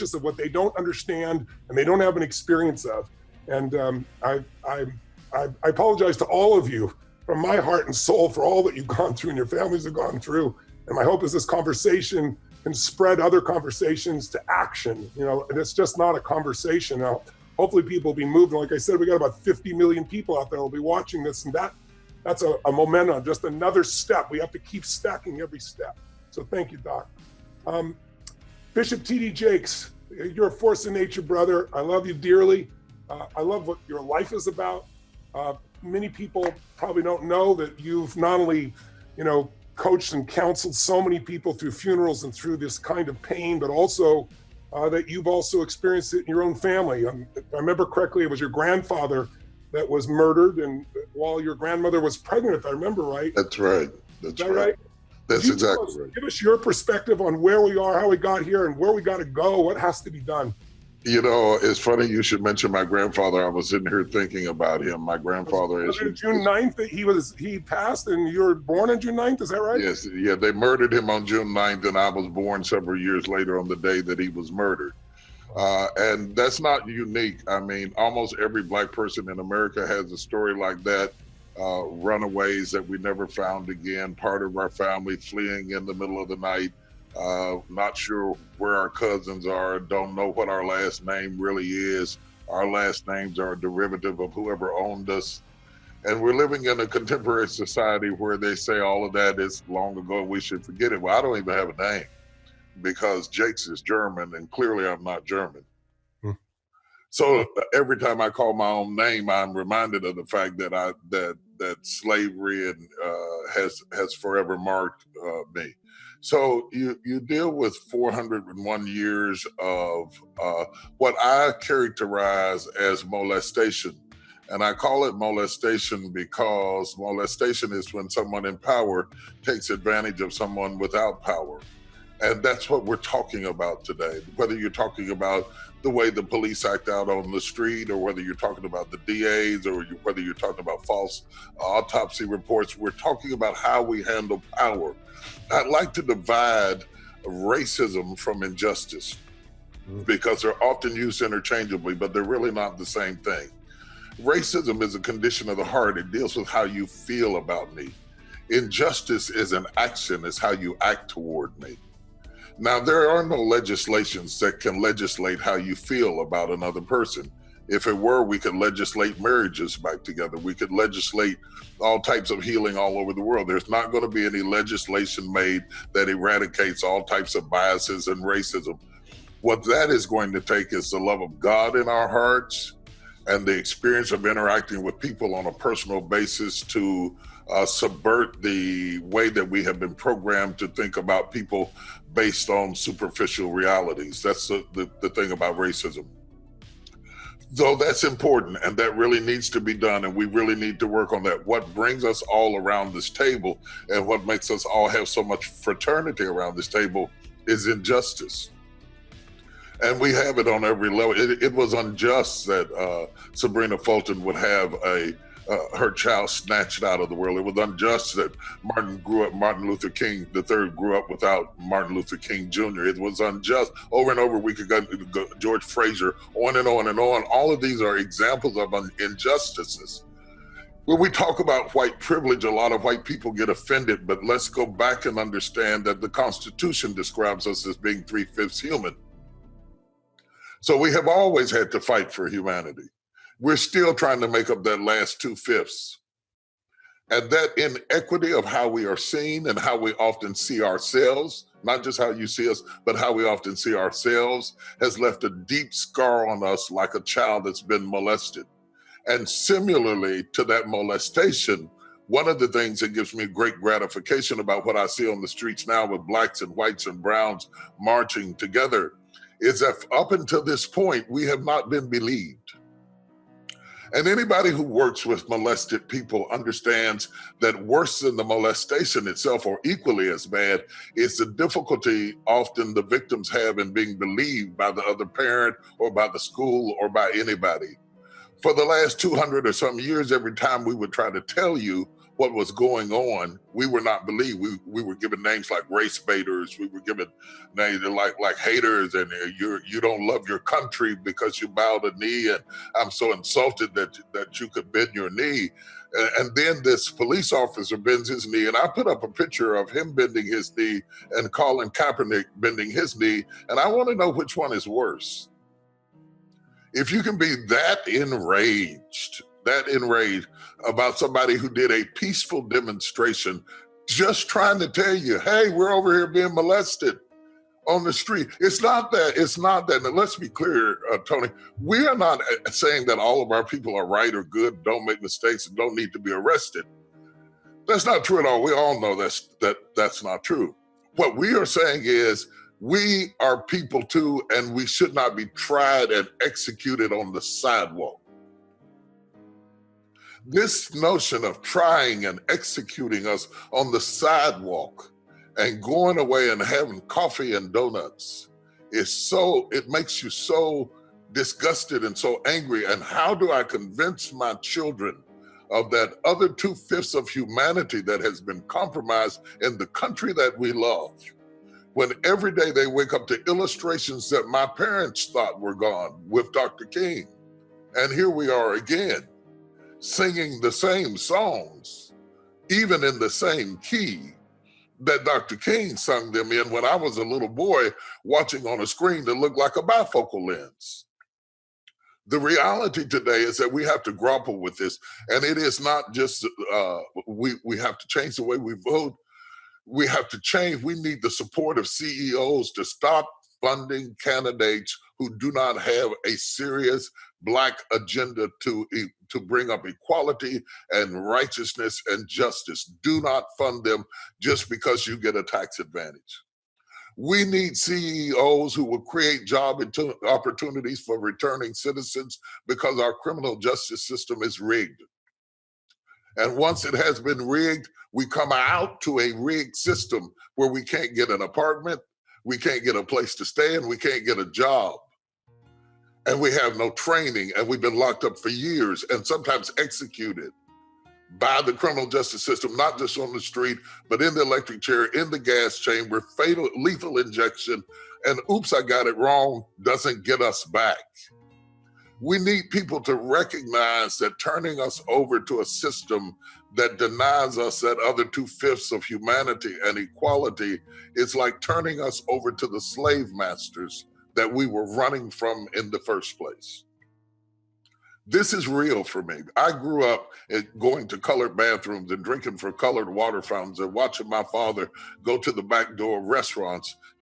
of what they don't understand and they don't have an experience of. And I apologize to all of you from my heart and soul for all that you've gone through and your families have gone through. And my hope is this conversation can spread other conversations to action, and it's just not a conversation. Now, hopefully people will be moved. And like I said, we got about 50 million people out there who will be watching this, and that's a momentum, just another step. We have to keep stacking every step. So thank you, Doc. Bishop T.D. Jakes, you're a force of nature, brother. I love you dearly. I love what your life is about. Many people probably don't know that you've not only, coached and counseled so many people through funerals and through this kind of pain, but also that you've also experienced it in your own family. If I remember correctly, it was your grandfather that was murdered, and while your grandmother was pregnant, if I remember right. That's right. That's right. That's exactly right. Give us your perspective on where we are, how we got here, and where we got to go. What has to be done? It's funny you should mention my grandfather. I was sitting here thinking about him. My grandfather is June 9th. He passed, and you were born on June 9th. Is that right? Yes. Yeah. They murdered him on June 9th, and I was born several years later on the day that he was murdered. And that's not unique. I mean, almost every Black person in America has a story like that. Runaways that we never found again. Part of our family fleeing in the middle of the night. Not sure where our cousins are, don't know what our last name really is. Our last names are a derivative of whoever owned us. And we're living in a contemporary society where they say all of that is long ago, we should forget it. Well, I don't even have a name because Jakes is German and clearly I'm not German. So every time I call my own name, I'm reminded of the fact that that slavery and has forever marked me. So you deal with 401 years of what I characterize as molestation. And I call it molestation because molestation is when someone in power takes advantage of someone without power. And that's what we're talking about today. Whether you're talking about the way the police act out on the street, or whether you're talking about the DAs, or whether you're talking about false autopsy reports, we're talking about how we handle power. I'd like to divide racism from injustice because they're often used interchangeably, but they're really not the same thing. Racism is a condition of the heart. It deals with how you feel about me. Injustice is an action, it's how you act toward me. Now, there are no legislations that can legislate how you feel about another person. If it were, we could legislate marriages back together. We could legislate all types of healing all over the world. There's not going to be any legislation made that eradicates all types of biases and racism. What that is going to take is the love of God in our hearts and the experience of interacting with people on a personal basis to subvert the way that we have been programmed to think about people based on superficial realities. That's the thing about racism. Though that's important and that really needs to be done, and we really need to work on that. What brings us all around this table and what makes us all have so much fraternity around this table is injustice. And we have it on every level. It was unjust that Sabrina Fulton would have her child snatched out of the world. It was unjust that Martin Luther King III grew up without Martin Luther King Jr. It was unjust. Over and over, we could go George Fraser, on and on and on. All of these are examples of injustices. When we talk about white privilege, a lot of white people get offended, but let's go back and understand that the Constitution describes us as being 3/5 human. So we have always had to fight for humanity. We're still trying to make up that last 2/5. And that inequity of how we are seen and how we often see ourselves, not just how you see us, but how we often see ourselves, has left a deep scar on us like a child that's been molested. And similarly to that molestation, one of the things that gives me great gratification about what I see on the streets now with blacks and whites and browns marching together is that up until this point, we have not been believed. And anybody who works with molested people understands that worse than the molestation itself, or equally as bad, is the difficulty often the victims have in being believed by the other parent or by the school or by anybody. For the last 200 or some years, every time we would try to tell you what was going on, we were not believed. We were given names like race baiters. We were given names like haters, and you don't love your country because you bowed a knee, and I'm so insulted that you could bend your knee. And then this police officer bends his knee, and I put up a picture of him bending his knee and Colin Kaepernick bending his knee, and I want to know which one is worse. If you can be that enraged about somebody who did a peaceful demonstration, just trying to tell you, hey, we're over here being molested on the street. It's not that. And let's be clear, Tony, we are not saying that all of our people are right or good, don't make mistakes, and don't need to be arrested. That's not true at all. We all know that's not true. What we are saying is we are people too, and we should not be tried and executed on the sidewalk. This notion of trying and executing us on the sidewalk and going away and having coffee and donuts it makes you so disgusted and so angry. And how do I convince my children of that other 2/5 of humanity that has been compromised in the country that we love, when every day they wake up to illustrations that my parents thought were gone with Dr. King? And here we are again, singing the same songs, even in the same key that Dr. King sung them in when I was a little boy, watching on a screen that looked like a bifocal lens. The reality today is that we have to grapple with this, and it is not just we have to change the way we vote. We have to change. We need the support of CEOs to stop funding candidates who do not have a serious Black agenda to bring up equality and righteousness and justice. Do not fund them just because you get a tax advantage. We need CEOs who will create job opportunities for returning citizens, because our criminal justice system is rigged. And once it has been rigged, we come out to a rigged system where we can't get an apartment, we can't get a place to stay, and we can't get a job. And we have no training, and we've been locked up for years and sometimes executed by the criminal justice system, not just on the street, but in the electric chair, in the gas chamber, lethal injection, and oops, I got it wrong doesn't get us back. We need people to recognize that turning us over to a system that denies us that other 2/5 of humanity and equality is like turning us over to the slave masters that we were running from in the first place. This is real for me. I grew up going to colored bathrooms and drinking from colored water fountains and watching my father go to the back door of restaurants